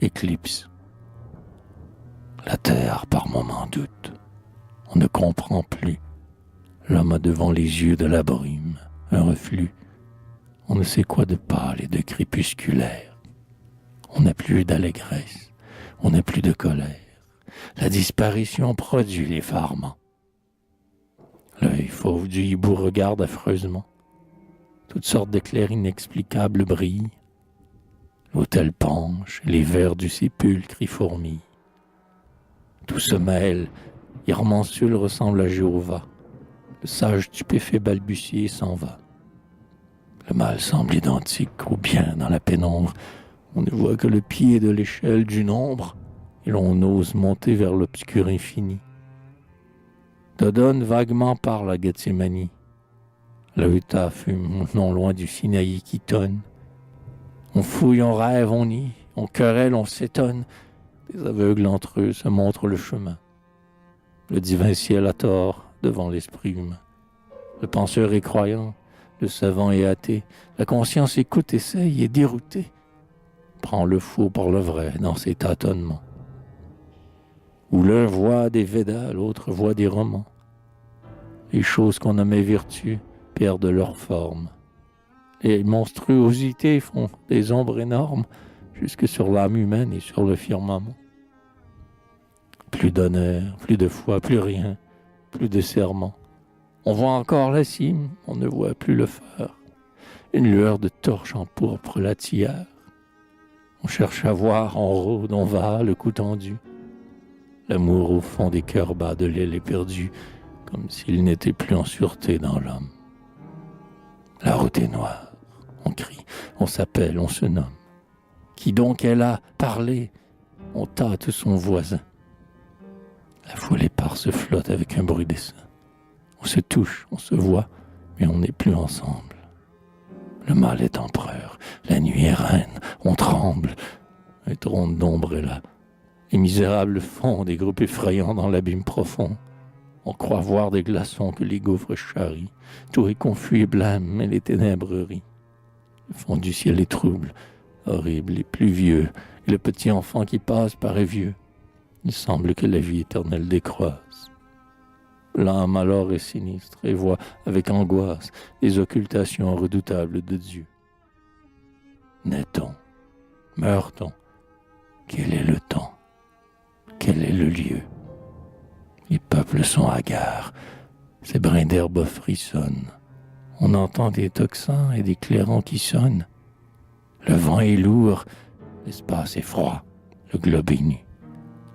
éclipse. La terre par moments doute. On ne comprend plus. L'homme a devant les yeux de la brume un reflux. On ne sait quoi de pâle et de crépusculaire. On n'a plus d'allégresse, on n'a plus de colère. La disparition produit l'effarement. L'œil fauve du hibou regarde affreusement. Toutes sortes d'éclairs inexplicables brillent. L'autel penche, les vers du sépulcre y fourmillent. Tout se mêle, Irmansul ressemble à Jéhovah. Le sage stupéfait balbutier s'en va. Le mal semble identique au bien dans la pénombre. On ne voit que le pied de l'échelle du nombre, et l'on ose monter vers l'obscur infini. Dodone vaguement parle à Gethsémani. La Utah fume non loin du Sinaï qui tonne. On fouille, on rêve, on nie, on querelle, on s'étonne. Des aveugles entre eux se montrent le chemin. Le divin ciel a tort devant l'esprit humain. Le penseur est croyant, le savant est athée. La conscience écoute, essaye, est déroutée. Prend le faux pour le vrai dans ses tâtonnements. Où l'un voit des Védas, l'autre voit des romans. Les choses qu'on nommait vertus perdent leur forme. Les monstruosités font des ombres énormes jusque sur l'âme humaine et sur le firmament. Plus d'honneur, plus de foi, plus rien, plus de serment. On voit encore la cime, on ne voit plus le phare. Une lueur de torche en pourpre la tiare. On cherche à voir, on rôde, on va, le cou tendu. L'amour au fond des cœurs bas de l'aile est perdu, comme s'il n'était plus en sûreté dans l'homme. La route est noire, on crie, on s'appelle, on se nomme. Qui donc est là, parler? On tâte son voisin. La foule éparse flotte avec un bruit d'essaim. On se touche, on se voit, mais on n'est plus ensemble. Le mal est empereur, la nuit est reine, on tremble. Un trône d'ombre est là. Les misérables fondent des groupes effrayants dans l'abîme profond. On croit voir des glaçons que les gouffres charrient. Tout est confus et blême, mais les ténèbres rient. Le fond du ciel est trouble, horrible et pluvieux, et le petit enfant qui passe paraît vieux. Il semble que la vie éternelle décroisse. L'âme alors est sinistre et voit avec angoisse les occultations redoutables de Dieu. Naît-on? Meurt-on? Quel est le temps? Quel est le lieu? Les peuples sont hagards, ces brins d'herbe frissonnent. On entend des tocsins et des clairons qui sonnent. Le vent est lourd, l'espace est froid, le globe est nu.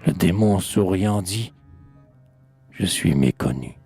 Le démon souriant dit « Je suis méconnu ».